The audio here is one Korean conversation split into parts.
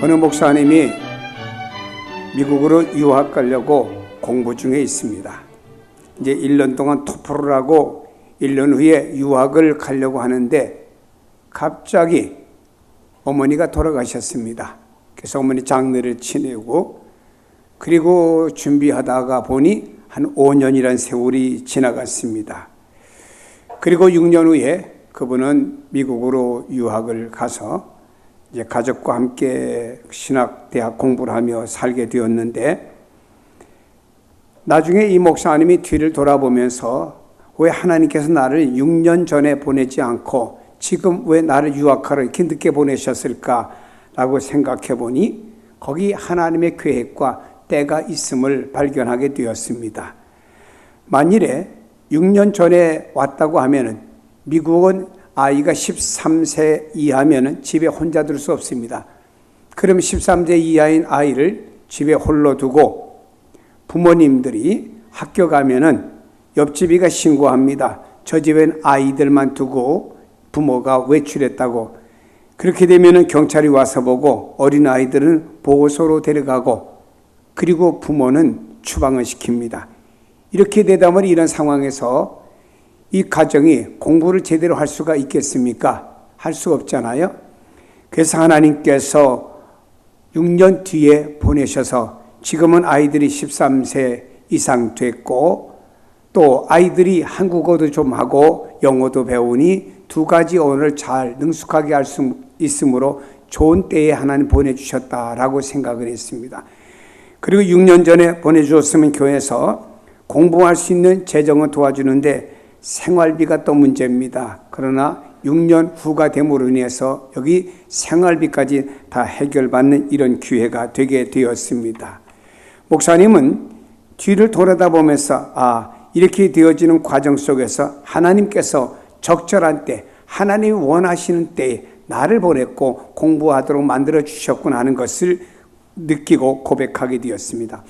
어느 목사님이 미국으로 유학 가려고 공부 중에 있습니다. 이제 1년 동안 토플을 하고 1년 후에 유학을 가려고 하는데 갑자기 어머니가 돌아가셨습니다. 그래서 어머니 장례를 치르고 그리고 준비하다가 보니 한 5년이라는 세월이 지나갔습니다. 그리고 6년 후에 그분은 미국으로 유학을 가서 이제 가족과 함께 신학대학 공부를 하며 살게 되었는데 나중에 이 목사님이 뒤를 돌아보면서 왜 하나님께서 나를 6년 전에 보내지 않고 지금 왜 나를 유학하러 이렇게 늦게 보내셨을까라고 생각해 보니 거기 하나님의 계획과 때가 있음을 발견하게 되었습니다. 만일에 6년 전에 왔다고 하면은 미국은 아이가 13세 이하면 집에 혼자 둘 수 없습니다. 그럼 13세 이하인 아이를 집에 홀로 두고 부모님들이 학교 가면은 옆집이가 신고합니다. 저 집엔 아이들만 두고 부모가 외출했다고. 그렇게 되면은 경찰이 와서 보고 어린 아이들은 보호소로 데려가고 그리고 부모는 추방을 시킵니다. 이렇게 되다 보니 이런 상황에서 이 가정이 공부를 제대로 할 수가 있겠습니까? 할 수 없잖아요. 그래서 하나님께서 6년 뒤에 보내셔서 지금은 아이들이 13세 이상 됐고 또 아이들이 한국어도 좀 하고 영어도 배우니 두 가지 언어를 잘 능숙하게 할 수 있으므로 좋은 때에 하나님 보내주셨다라고 생각을 했습니다. 그리고 6년 전에 보내주었으면 교회에서 공부할 수 있는 재정은 도와주는데 생활비가 또 문제입니다. 그러나 6년 후가 됨으로 인해서 여기 생활비까지 다 해결받는 이런 기회가 되게 되었습니다. 목사님은 뒤를 돌아다보면서 이렇게 되어지는 과정 속에서 하나님께서 적절한 때, 하나님이 원하시는 때에 나를 보냈고 공부하도록 만들어 주셨구나 하는 것을 느끼고 고백하게 되었습니다.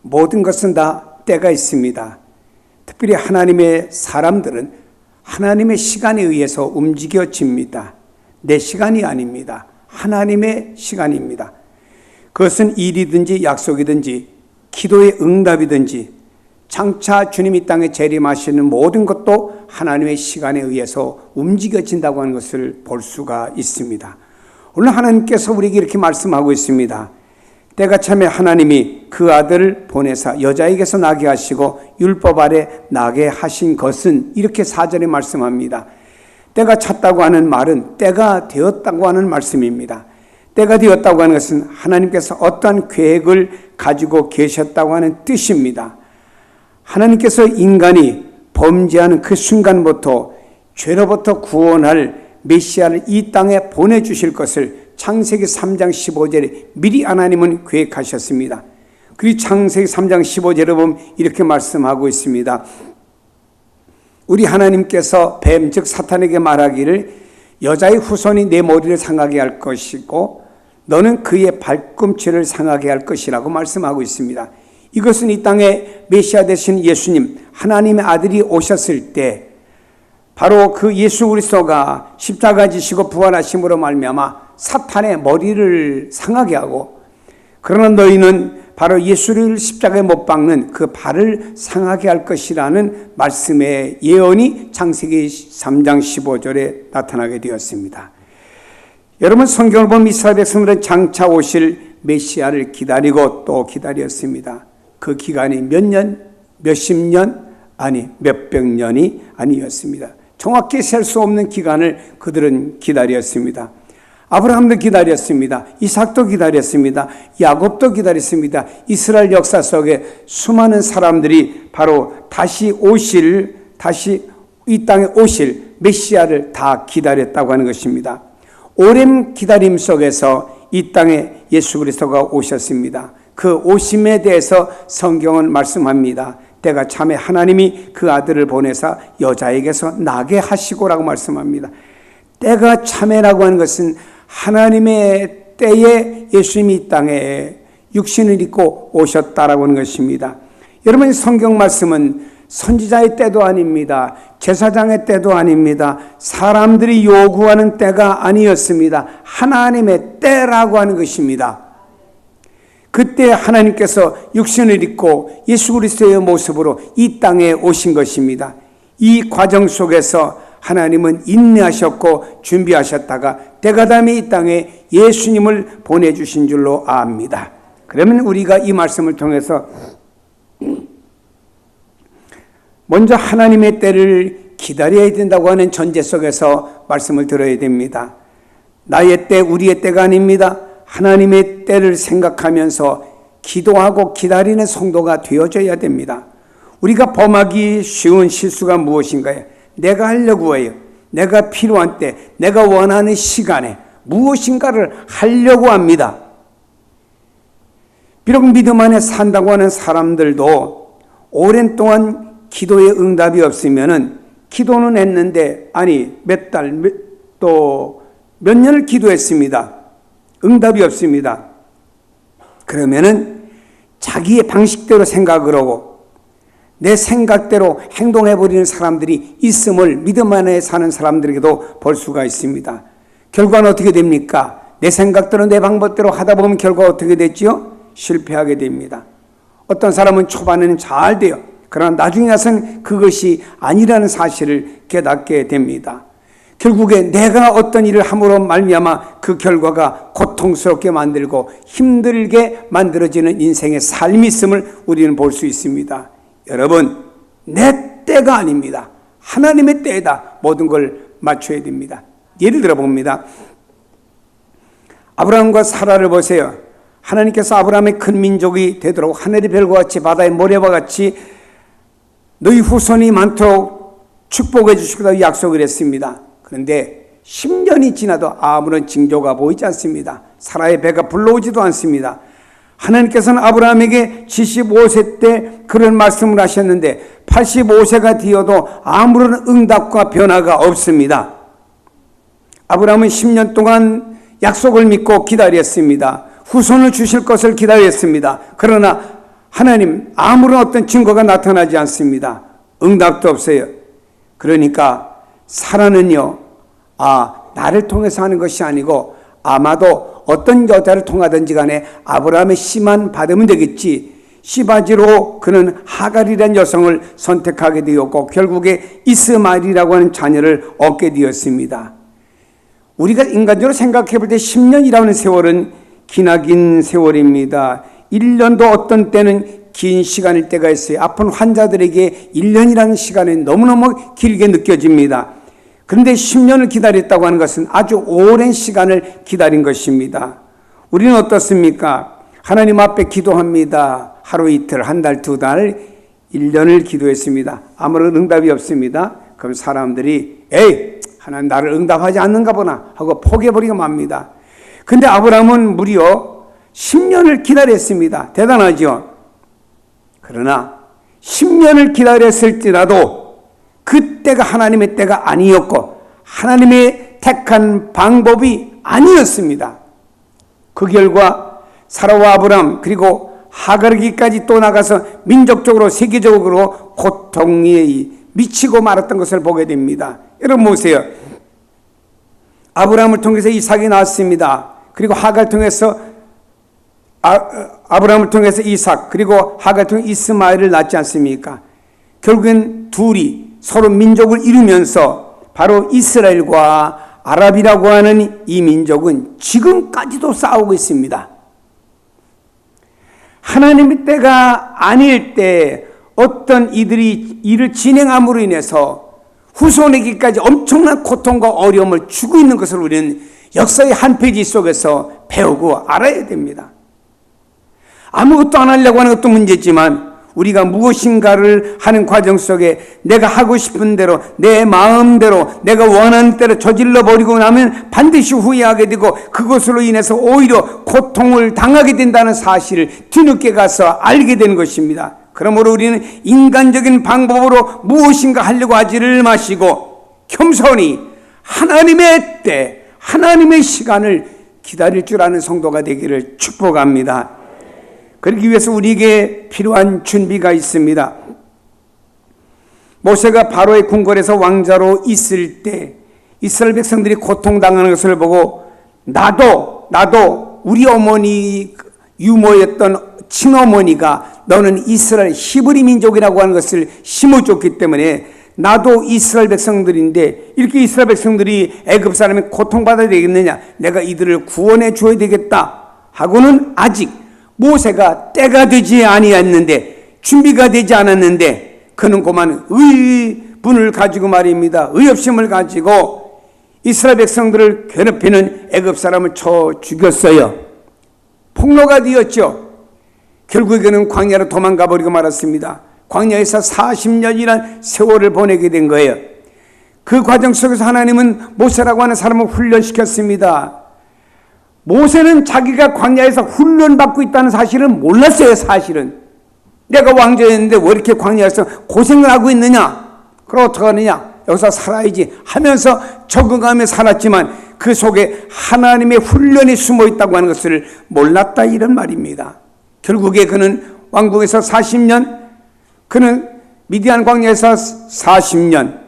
모든 것은 다 때가 있습니다. 특별히 하나님의 사람들은 하나님의 시간에 의해서 움직여집니다. 내 시간이 아닙니다. 하나님의 시간입니다. 그것은 일이든지 약속이든지 기도의 응답이든지 장차 주님이 땅에 재림하시는 모든 것도 하나님의 시간에 의해서 움직여진다고 하는 것을 볼 수가 있습니다. 오늘 하나님께서 우리에게 이렇게 말씀하고 있습니다. 때가 참에 하나님이 그 아들을 보내사 여자에게서 나게 하시고 율법 아래 나게 하신 것은 이렇게 4절에 말씀합니다. 때가 찼다고 하는 말은 때가 되었다고 하는 말씀입니다. 때가 되었다고 하는 것은 하나님께서 어떠한 계획을 가지고 계셨다고 하는 뜻입니다. 하나님께서 인간이 범죄하는 그 순간부터 죄로부터 구원할 메시아를 이 땅에 보내주실 것을 창세기 3장 15절에 미리 하나님은 계획하셨습니다. 그리고 창세기 3장 15절에 보면 이렇게 말씀하고 있습니다. 우리 하나님께서 뱀 즉 사탄에게 말하기를 여자의 후손이 내 머리를 상하게 할 것이고 너는 그의 발꿈치를 상하게 할 것이라고 말씀하고 있습니다. 이것은 이 땅에 메시아 되신 예수님 하나님의 아들이 오셨을 때 바로 그 예수 그리스도가 십자가 지시고 부활하심으로 말미암아 사탄의 머리를 상하게 하고 그러나 너희는 바로 예수를 십자가에 못 박는 그 발을 상하게 할 것이라는 말씀의 예언이 창세기 3장 15절에 나타나게 되었습니다. 여러분 성경을 보면 이스라엘 백성들은 장차 오실 메시아를 기다리고 또 기다렸습니다. 그 기간이 몇 년, 몇십 년, 아니 몇백 년이 아니었습니다. 정확히 셀 수 없는 기간을 그들은 기다렸습니다. 아브라함도 기다렸습니다. 이삭도 기다렸습니다. 야곱도 기다렸습니다. 이스라엘 역사 속에 수많은 사람들이 바로 다시 이 땅에 오실 메시아를 다 기다렸다고 하는 것입니다. 오랜 기다림 속에서 이 땅에 예수 그리스도가 오셨습니다. 그 오심에 대해서 성경은 말씀합니다. 때가 참에 하나님이 그 아들을 보내사 여자에게서 나게 하시고라고 말씀합니다. 때가 참에라고 하는 것은 하나님의 때에 예수님이 이 땅에 육신을 입고 오셨다라고 하는 것입니다. 여러분 성경 말씀은 선지자의 때도 아닙니다. 제사장의 때도 아닙니다. 사람들이 요구하는 때가 아니었습니다. 하나님의 때라고 하는 것입니다. 그때 하나님께서 육신을 입고 예수 그리스도의 모습으로 이 땅에 오신 것입니다. 이 과정 속에서 하나님은 인내하셨고 준비하셨다가 때가담이 이 땅에 예수님을 보내주신 줄로 압니다. 그러면 우리가 이 말씀을 통해서 먼저 하나님의 때를 기다려야 된다고 하는 전제 속에서 말씀을 들어야 됩니다. 나의 때, 우리의 때가 아닙니다. 하나님의 때를 생각하면서 기도하고 기다리는 성도가 되어져야 됩니다. 우리가 범하기 쉬운 실수가 무엇인가요? 내가 하려고 해요. 내가 필요한 때, 내가 원하는 시간에 무엇인가를 하려고 합니다. 비록 믿음 안에 산다고 하는 사람들도 오랜 동안 기도의 응답이 없으면은 기도는 했는데 몇 달, 또 몇 년을 기도했습니다. 응답이 없습니다. 그러면은 자기의 방식대로 생각을 하고 내 생각대로 행동해버리는 사람들이 있음을 믿음 안에 사는 사람들에게도 볼 수가 있습니다. 결과는 어떻게 됩니까? 내 생각대로 내 방법대로 하다 보면 결과가 어떻게 됐지요? 실패하게 됩니다. 어떤 사람은 초반에는 잘 돼요. 그러나 나중에 가서는 그것이 아니라는 사실을 깨닫게 됩니다. 결국에 내가 어떤 일을 함으로 말미암아 그 결과가 고통스럽게 만들고 힘들게 만들어지는 인생의 삶이 있음을 우리는 볼 수 있습니다. 여러분, 내 때가 아닙니다. 하나님의 때에다 모든 걸 맞춰야 됩니다. 예를 들어 봅니다. 아브라함과 사라를 보세요. 하나님께서 아브라함의 큰 민족이 되도록 하늘의 별과 같이 바다의 모래와 같이 너희 후손이 많도록 축복해 주시겠다고 약속을 했습니다. 그런데 10년이 지나도 아무런 징조가 보이지 않습니다. 사라의 배가 불러오지도 않습니다. 하나님께서는 아브라함에게 75세 때 그런 말씀을 하셨는데 85세가 되어도 아무런 응답과 변화가 없습니다. 아브라함은 10년 동안 약속을 믿고 기다렸습니다. 후손을 주실 것을 기다렸습니다. 그러나 하나님 아무런 어떤 증거가 나타나지 않습니다. 응답도 없어요. 그러니까 사라는요, 나를 통해서 하는 것이 아니고 아마도 어떤 여자를 통하든지 간에 아브라함의 씨만 받으면 되겠지. 씨바지로 그는 하갈이라는 여성을 선택하게 되었고 결국에 이스마엘이라고 하는 자녀를 얻게 되었습니다. 우리가 인간적으로 생각해 볼 때 10년이라는 세월은 기나긴 세월입니다. 1년도 어떤 때는 긴 시간일 때가 있어요. 아픈 환자들에게 1년이라는 시간이 너무너무 길게 느껴집니다. 그런데 10년을 기다렸다고 하는 것은 아주 오랜 시간을 기다린 것입니다. 우리는 어떻습니까? 하나님 앞에 기도합니다. 하루 이틀, 한 달, 두 달, 1년을 기도했습니다. 아무런 응답이 없습니다. 그럼 사람들이 하나님 나를 응답하지 않는가 보나 하고 포기해버리고 맙니다. 근데 아브라함은 무려 10년을 기다렸습니다. 대단하죠? 그러나 10년을 기다렸을지라도 그때가 하나님의 때가 아니었고 하나님의 택한 방법이 아니었습니다. 그 결과 사라와 아브라함 그리고 하갈에게까지 또 나가서 민족적으로 세계적으로 고통에 미치고 말았던 것을 보게 됩니다. 여러분 보세요. 아브라함을 통해서 이삭이 나왔습니다. 그리고 하갈을 통해서 아브라함을 통해서 이삭 그리고 하갈을 통해 이스마엘을 낳지 않습니까? 결국엔 둘이 서로 민족을 이루면서 바로 이스라엘과 아랍이라고 하는 이 민족은 지금까지도 싸우고 있습니다. 하나님의 때가 아닐 때 어떤 이들이 일을 진행함으로 인해서 후손에게까지 엄청난 고통과 어려움을 주고 있는 것을 우리는 역사의 한 페이지 속에서 배우고 알아야 됩니다. 아무것도 안 하려고 하는 것도 문제지만 우리가 무엇인가를 하는 과정 속에 내가 하고 싶은 대로 내 마음대로 내가 원하는 대로 저질러 버리고 나면 반드시 후회하게 되고 그것으로 인해서 오히려 고통을 당하게 된다는 사실을 뒤늦게 가서 알게 되는 것입니다. 그러므로 우리는 인간적인 방법으로 무엇인가 하려고 하지를 마시고 겸손히 하나님의 때, 하나님의 시간을 기다릴 줄 아는 성도가 되기를 축복합니다. 그러기 위해서 우리에게 필요한 준비가 있습니다. 모세가 바로의 궁궐에서 왕자로 있을 때 이스라엘 백성들이 고통당하는 것을 보고 나도 우리 어머니 유모였던 친어머니가 너는 이스라엘 히브리 민족이라고 하는 것을 심어줬기 때문에 나도 이스라엘 백성들인데 이렇게 이스라엘 백성들이 애굽 사람이 고통받아야 되겠느냐, 내가 이들을 구원해 줘야 되겠다 하고는 아직 모세가 때가 되지 아니했는데, 준비가 되지 않았는데 그는 그만 의분을 가지고 말입니다. 의협심을 가지고 이스라엘 백성들을 괴롭히는 애굽 사람을 쳐 죽였어요. 폭로가 되었죠. 결국에는 광야로 도망가 버리고 말았습니다. 광야에서 40년이란 세월을 보내게 된 거예요. 그 과정 속에서 하나님은 모세라고 하는 사람을 훈련시켰습니다. 모세는 자기가 광야에서 훈련받고 있다는 사실을 몰랐어요. 사실은 내가 왕자였는데 왜 이렇게 광야에서 고생을 하고 있느냐, 그럼 어떡하느냐, 여기서 살아야지 하면서 적응하며 살았지만 그 속에 하나님의 훈련이 숨어 있다고 하는 것을 몰랐다, 이런 말입니다. 결국에 그는 왕궁에서 40년, 그는 미디안 광야에서 40년,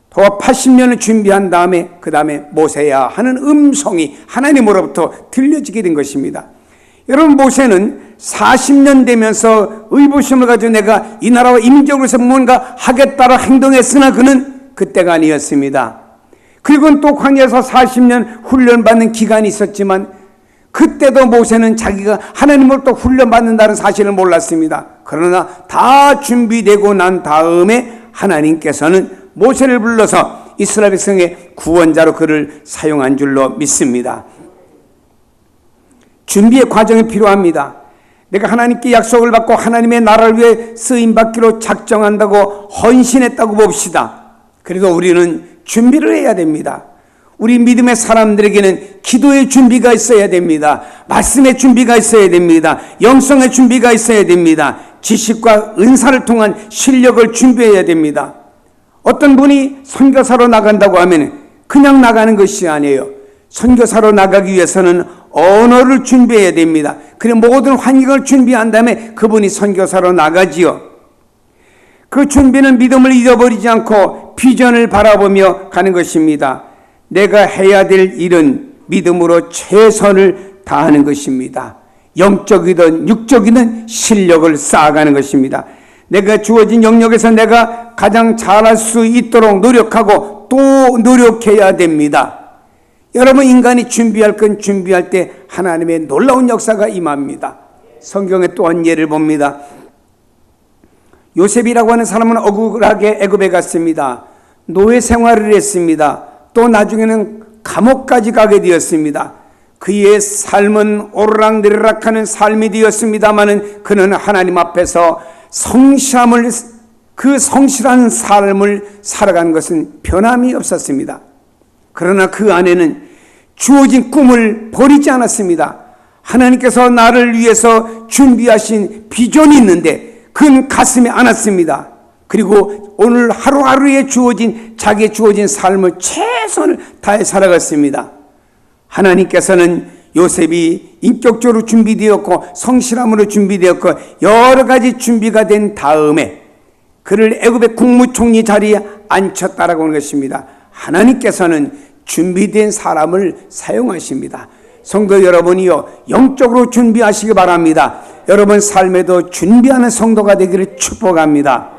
더 80년을 준비한 다음에 그 다음에 모세야 하는 음성이 하나님으로부터 들려지게 된 것입니다. 여러분, 모세는 40년 되면서 의부심을 가지고 내가 이 나라와 이 민족으로서 뭔가 하겠다고 행동했으나 그는 그때가 아니었습니다. 그리고 또 광야에서 40년 훈련받는 기간이 있었지만 그때도 모세는 자기가 하나님으로부터 훈련받는다는 사실을 몰랐습니다. 그러나 다 준비되고 난 다음에 하나님께서는 모세를 불러서 이스라엘 백성의 구원자로 그를 사용한 줄로 믿습니다. 준비의 과정이 필요합니다. 내가 하나님께 약속을 받고 하나님의 나라를 위해 쓰임받기로 작정한다고 헌신했다고 봅시다. 그래도 우리는 준비를 해야 됩니다. 우리 믿음의 사람들에게는 기도의 준비가 있어야 됩니다. 말씀의 준비가 있어야 됩니다. 영성의 준비가 있어야 됩니다. 지식과 은사를 통한 실력을 준비해야 됩니다. 어떤 분이 선교사로 나간다고 하면 그냥 나가는 것이 아니에요. 선교사로 나가기 위해서는 언어를 준비해야 됩니다. 그리고 모든 환경을 준비한 다음에 그분이 선교사로 나가지요. 그 준비는 믿음을 잃어버리지 않고 비전을 바라보며 가는 것입니다. 내가 해야 될 일은 믿음으로 최선을 다하는 것입니다. 영적이든 육적이든 실력을 쌓아가는 것입니다. 내가 주어진 영역에서 내가 가장 잘할 수 있도록 노력하고 또 노력해야 됩니다. 여러분, 인간이 준비할 건 준비할 때 하나님의 놀라운 역사가 임합니다. 성경에 또한 예를 봅니다. 요셉이라고 하는 사람은 억울하게 애굽에 갔습니다. 노예 생활을 했습니다. 또 나중에는 감옥까지 가게 되었습니다. 그의 삶은 오르락내리락하는 삶이 되었습니다마는 그는 하나님 앞에서 그 성실한 삶을 살아간 것은 변함이 없었습니다. 그러나 그 안에는 주어진 꿈을 버리지 않았습니다. 하나님께서 나를 위해서 준비하신 비전이 있는데 그는 가슴에 안았습니다. 그리고 오늘 하루하루에 자기의 주어진 삶을 최선을 다해 살아갔습니다. 하나님께서는 요셉이 인격적으로 준비되었고 성실함으로 준비되었고 여러 가지 준비가 된 다음에 그를 애굽의 국무총리 자리에 앉혔다라고 하는 것입니다. 하나님께서는 준비된 사람을 사용하십니다. 성도 여러분이요, 영적으로 준비하시기 바랍니다. 여러분 삶에도 준비하는 성도가 되기를 축복합니다.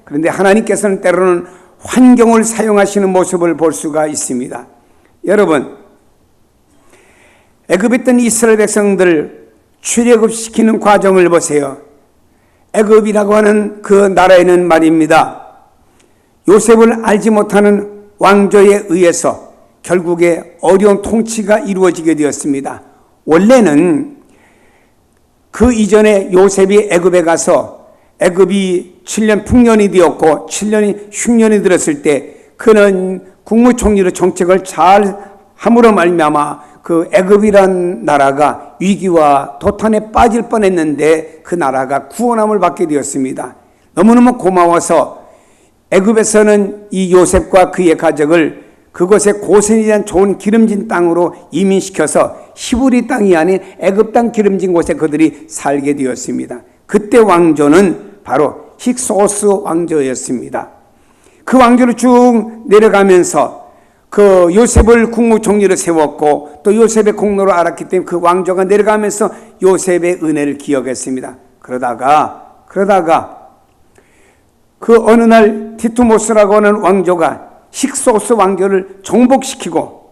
그런데 하나님께서는 때로는 환경을 사용하시는 모습을 볼 수가 있습니다. 여러분, 애굽에 있던 이스라엘 백성들을 출애굽시키는 과정을 보세요. 애굽이라고 하는 그 나라에는 말입니다, 요셉을 알지 못하는 왕조에 의해서 결국에 어려운 통치가 이루어지게 되었습니다. 원래는 그 이전에 요셉이 애굽에 가서 애굽이 7년 풍년이 되었고 7년이 흉년이 들었을 때 그는 국무총리로 정책을 잘 함으로 말미암아 그 애굽이란 나라가 위기와 도탄에 빠질 뻔했는데 그 나라가 구원함을 받게 되었습니다. 너무너무 고마워서 애굽에서는 이 요셉과 그의 가족을 그곳에 고센이라는 좋은 기름진 땅으로 이민시켜서 히브리 땅이 아닌 애굽 땅 기름진 곳에 그들이 살게 되었습니다. 그때 왕조는 바로 힉소스 왕조였습니다. 그 왕조를 쭉 내려가면서 그 요셉을 국무총리로 세웠고 또 요셉의 공로를 알았기 때문에 그 왕조가 내려가면서 요셉의 은혜를 기억했습니다. 그러다가 그 어느 날 디투모스라고 하는 왕조가 힉소스 왕조를 정복시키고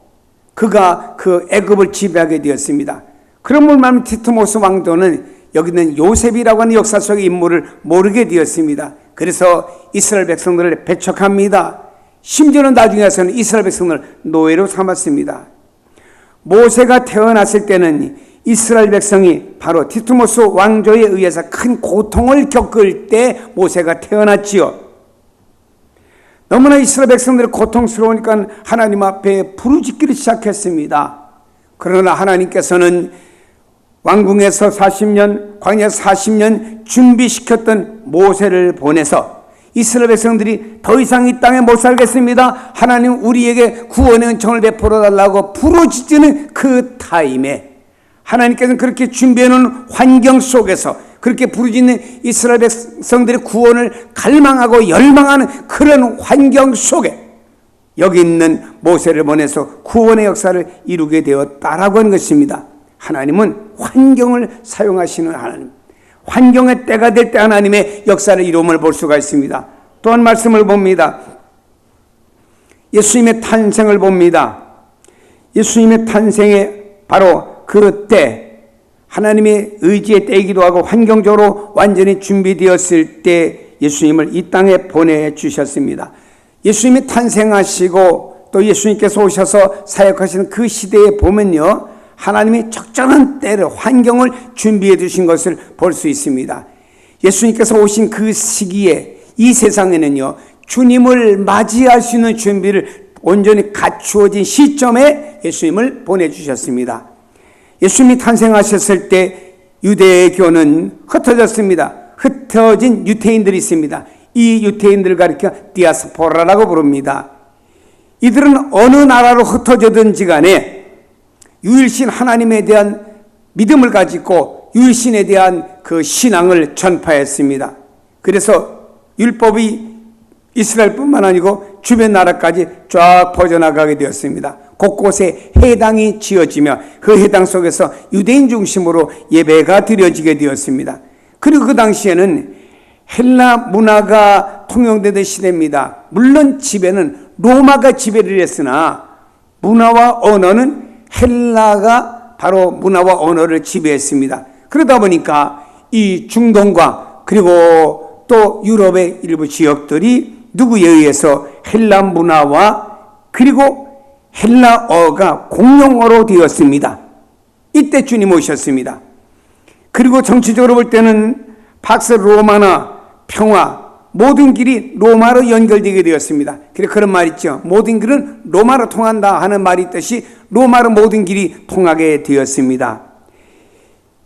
그가 그 애굽을 지배하게 되었습니다. 그런 말하면 디투모스 왕조는 여기 있는 요셉이라고 하는 역사 속의 인물을 모르게 되었습니다. 그래서 이스라엘 백성들을 배척합니다. 심지어는 나중에 와서는 이스라엘 백성을 노예로 삼았습니다. 모세가 태어났을 때는 이스라엘 백성이 바로 디투모스 왕조에 의해서 큰 고통을 겪을 때 모세가 태어났지요. 너무나 이스라엘 백성들이 고통스러우니까 하나님 앞에 부르짖기를 시작했습니다. 그러나 하나님께서는 왕궁에서 40년, 광야에서 40년 준비시켰던 모세를 보내서 이스라엘 백성들이 더 이상 이 땅에 못 살겠습니다. 하나님 우리에게 구원의 은총을 베풀어 달라고 부르짖는 그 타임에 하나님께서는 그렇게 준비해놓은 환경 속에서 그렇게 부르짖는 이스라엘 백성들의 구원을 갈망하고 열망하는 그런 환경 속에 여기 있는 모세를 보내서 구원의 역사를 이루게 되었다라고 하는 것입니다. 하나님은 환경을 사용하시는 하나님, 환경의 때가 될 때 하나님의 역사를 이루음을 볼 수가 있습니다. 또한 말씀을 봅니다. 예수님의 탄생을 봅니다. 예수님의 탄생에 바로 그 때 하나님의 의지의 때이기도 하고 환경적으로 완전히 준비되었을 때 예수님을 이 땅에 보내주셨습니다. 예수님이 탄생하시고 또 예수님께서 오셔서 사역하시는 그 시대에 보면요, 하나님이 적절한 때를 환경을 준비해 주신 것을 볼 수 있습니다. 예수님께서 오신 그 시기에 이 세상에는요, 주님을 맞이할 수 있는 준비를 온전히 갖추어진 시점에 예수님을 보내주셨습니다. 예수님이 탄생하셨을 때 유대교는 흩어졌습니다. 흩어진 유태인들이 있습니다. 이 유태인들을 가리켜 디아스포라라고 부릅니다. 이들은 어느 나라로 흩어졌든지 간에 유일신 하나님에 대한 믿음을 가지고 유일신에 대한 그 신앙을 전파했습니다. 그래서 율법이 이스라엘뿐만 아니고 주변 나라까지 쫙 퍼져나가게 되었습니다. 곳곳에 해당이 지어지며 그 해당 속에서 유대인 중심으로 예배가 드려지게 되었습니다. 그리고 그 당시에는 헬라 문화가 통용되던 시대입니다. 물론 지배는 로마가 지배를 했으나 문화와 언어는 헬라가 바로 문화와 언어를 지배했습니다. 그러다 보니까 이 중동과 그리고 또 유럽의 일부 지역들이 누구에 의해서 헬라 문화와 그리고 헬라어가 공용어로 되었습니다. 이때 주님 오셨습니다. 그리고 정치적으로 볼 때는 팍스 로마나 평화 모든 길이 로마로 연결되게 되었습니다. 그래서 그런 말 있죠. 모든 길은 로마로 통한다 하는 말이 있듯이 로마로 모든 길이 통하게 되었습니다.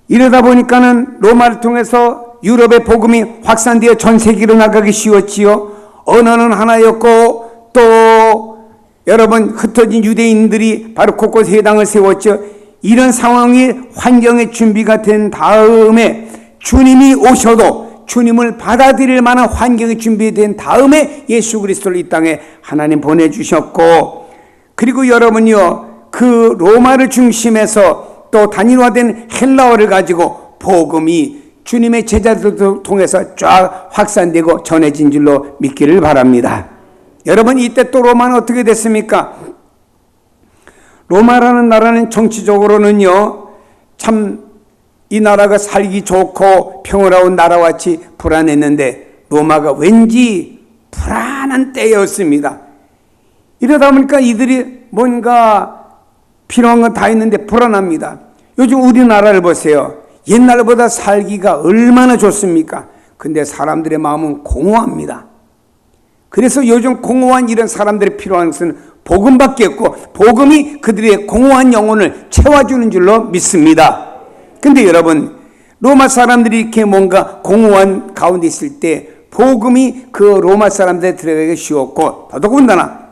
이러다 보니까는 로마를 통해서 유럽의 복음이 확산되어 전 세계로 나가기 쉬웠지요. 언어는 하나였고 또 여러분 흩어진 유대인들이 바로 곳곳에 회당을 세웠죠. 이런 상황이 환경의 준비가 된 다음에 주님이 오셔도 주님을 받아들일 만한 환경이 준비된 다음에 예수 그리스도를 이 땅에 하나님 보내주셨고, 그리고 여러분요 그 로마를 중심해서 또 단일화된 헬라어를 가지고 복음이 주님의 제자들을 통해서 쫙 확산되고 전해진 줄로 믿기를 바랍니다. 여러분 이때 또 로마는 어떻게 됐습니까? 로마라는 나라는 정치적으로는요 참 이 나라가 살기 좋고 평화로운 나라와 같이 불안했는데 로마가 왠지 불안한 때였습니다. 이러다 보니까 이들이 뭔가 필요한 건 다 있는데 불안합니다. 요즘 우리나라를 보세요. 옛날보다 살기가 얼마나 좋습니까? 근데 사람들의 마음은 공허합니다. 그래서 요즘 공허한 이런 사람들이 필요한 것은 복음밖에 없고 복음이 그들의 공허한 영혼을 채워주는 줄로 믿습니다. 근데 여러분 로마 사람들이 이렇게 뭔가 공허한 가운데 있을 때 복음이 그 로마 사람들에 들어가기 쉬웠고 더더군다나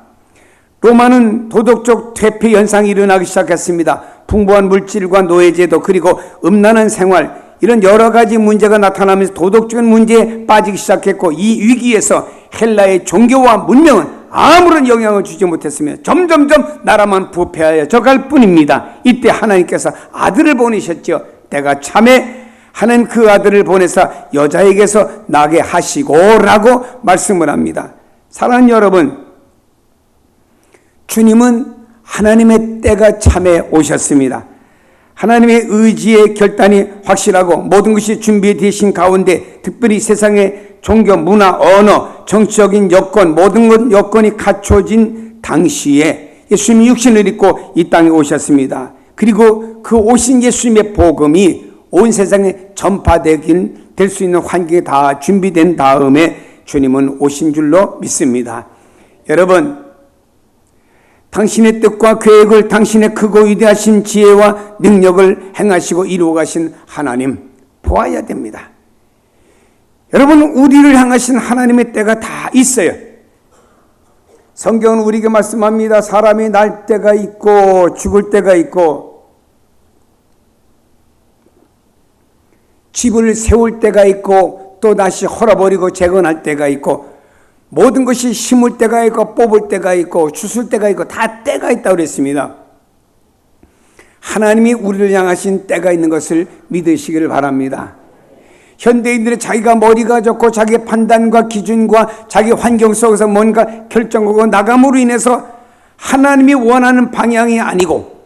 로마는 도덕적 퇴폐 현상이 일어나기 시작했습니다. 풍부한 물질과 노예제도 그리고 음란한 생활 이런 여러 가지 문제가 나타나면서 도덕적인 문제에 빠지기 시작했고 이 위기에서 헬라의 종교와 문명은 아무런 영향을 주지 못했으며 점점점 나라만 부패하여져 갈 뿐입니다. 이때 하나님께서 아들을 보내셨죠. 때가 참에 하는 그 아들을 보내사 여자에게서 나게 하시고 라고 말씀을 합니다. 사랑하는 여러분, 주님은 하나님의 때가 참에 오셨습니다. 하나님의 의지의 결단이 확실하고 모든 것이 준비되신 가운데 특별히 세상의 종교, 문화, 언어, 정치적인 여건, 모든 것 여건이 갖춰진 당시에 예수님이 육신을 입고 이 땅에 오셨습니다. 그리고 그 오신 예수님의 복음이 온 세상에 전파되긴 될 수 있는 환경이 다 준비된 다음에 주님은 오신 줄로 믿습니다. 여러분, 당신의 뜻과 계획을 당신의 크고 위대하신 지혜와 능력을 행하시고 이루어 가신 하나님 보아야 됩니다. 여러분, 우리를 향하신 하나님의 때가 다 있어요. 성경은 우리에게 말씀합니다. 사람이 날 때가 있고 죽을 때가 있고 집을 세울 때가 있고 또 다시 헐어버리고 재건할 때가 있고 모든 것이 심을 때가 있고 뽑을 때가 있고 주술 때가 있고 다 때가 있다고 그랬습니다. 하나님이 우리를 향하신 때가 있는 것을 믿으시기를 바랍니다. 현대인들은 자기가 머리가 좋고 자기 판단과 기준과 자기 환경 속에서 뭔가 결정하고 나감으로 인해서 하나님이 원하는 방향이 아니고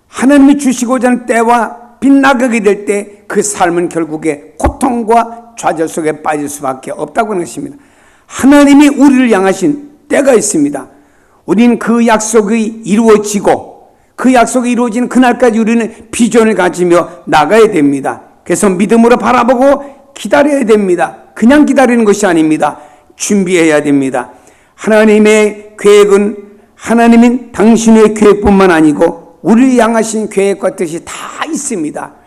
하나님이 주시고자 하는 때와 빗나가게 될 때 그 삶은 결국에 고통과 좌절 속에 빠질 수밖에 없다고 하는 것입니다. 하나님이 우리를 향하신 때가 있습니다. 우리는 그 약속이 이루어지고 그 약속이 이루어지는 그날까지 우리는 비전을 가지며 나가야 됩니다. 그래서 믿음으로 바라보고 기다려야 됩니다. 그냥 기다리는 것이 아닙니다. 준비해야 됩니다. 하나님의 계획은 하나님인 당신의 계획뿐만 아니고 우리를 향하신 계획과 뜻이 다 있습니다.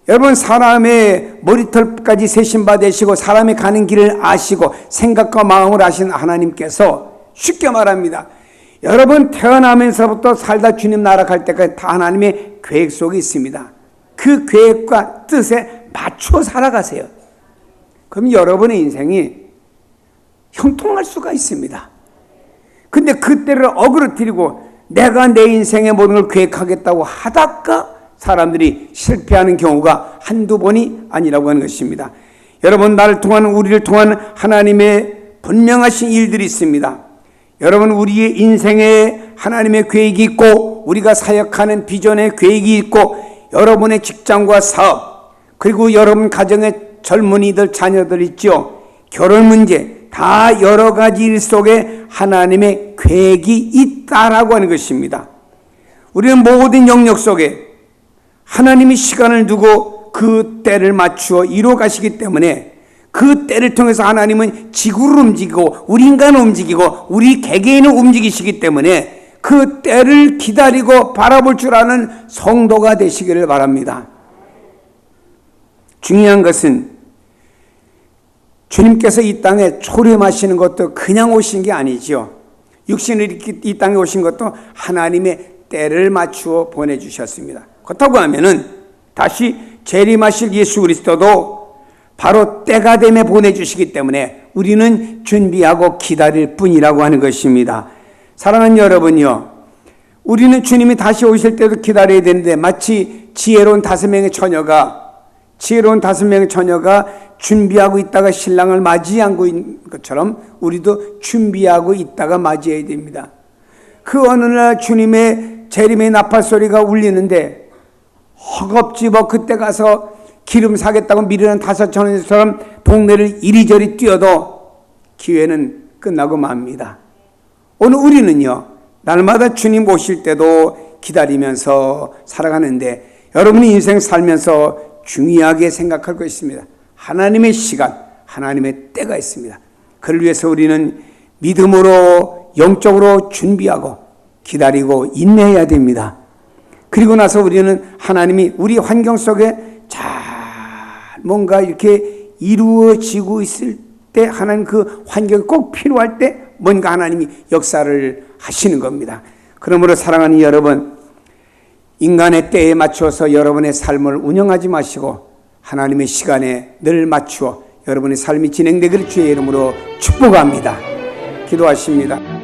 여러분, 사람의 머리털까지 세신 바 되시고 사람이 가는 길을 아시고 생각과 마음을 아신 하나님께서 쉽게 말합니다. 여러분, 태어나면서부터 살다 주님 나라 갈 때까지 다 하나님의 계획 속에 있습니다. 그 계획과 뜻에 맞춰 살아가세요. 그럼 여러분의 인생이 형통할 수가 있습니다. 근데 그때를 어그러뜨리고 내가 내 인생의 모든 걸 계획하겠다고 하다가 사람들이 실패하는 경우가 한두 번이 아니라고 하는 것입니다. 여러분, 나를 통한 우리를 통한 하나님의 분명하신 일들이 있습니다. 여러분, 우리의 인생에 하나님의 계획이 있고 우리가 사역하는 비전의 계획이 있고 여러분의 직장과 사업 그리고 여러분 가정의 젊은이들 자녀들 있죠. 결혼 문제 다 여러 가지 일 속에 하나님의 계획이 있다라고 하는 것입니다. 우리는 모든 영역 속에 하나님이 시간을 두고 그 때를 맞추어 이루어 가시기 때문에 그 때를 통해서 하나님은 지구를 움직이고 우리 인간을 움직이고 우리 개개인을 움직이시기 때문에 그 때를 기다리고 바라볼 줄 아는 성도가 되시기를 바랍니다. 중요한 것은 주님께서 이 땅에 초림하시는 것도 그냥 오신 게 아니죠. 육신을 이 땅에 오신 것도 하나님의 때를 맞추어 보내주셨습니다. 그렇다고 하면은 다시 재림하실 예수 그리스도도 바로 때가 되면 보내주시기 때문에 우리는 준비하고 기다릴 뿐이라고 하는 것입니다. 사랑하는 여러분요, 우리는 주님이 다시 오실 때도 기다려야 되는데 마치 지혜로운 다섯 명의 처녀가 준비하고 있다가 신랑을 맞이하고 있는 것처럼 우리도 준비하고 있다가 맞이해야 됩니다. 그 어느 날 주님의 재림의 나팔 소리가 울리는데 허겁지 뭐 그때 가서 기름 사겠다고 미련한 다섯 처녀처럼 동네를 이리저리 뛰어도 기회는 끝나고 맙니다. 오늘 우리는요, 날마다 주님 오실 때도 기다리면서 살아가는데 여러분이 인생 살면서 중요하게 생각할 것이 있습니다. 하나님의 시간, 하나님의 때가 있습니다. 그를 위해서 우리는 믿음으로 영적으로 준비하고 기다리고 인내해야 됩니다. 그리고 나서 우리는 하나님이 우리 환경 속에 잘 뭔가 이렇게 이루어지고 있을 때 하나님 그 환경이 꼭 필요할 때 뭔가 하나님이 역사를 하시는 겁니다. 그러므로 사랑하는 여러분, 인간의 때에 맞춰서 여러분의 삶을 운영하지 마시고 하나님의 시간에 늘 맞추어 여러분의 삶이 진행되기를 주의 이름으로 축복합니다. 기도하십니다.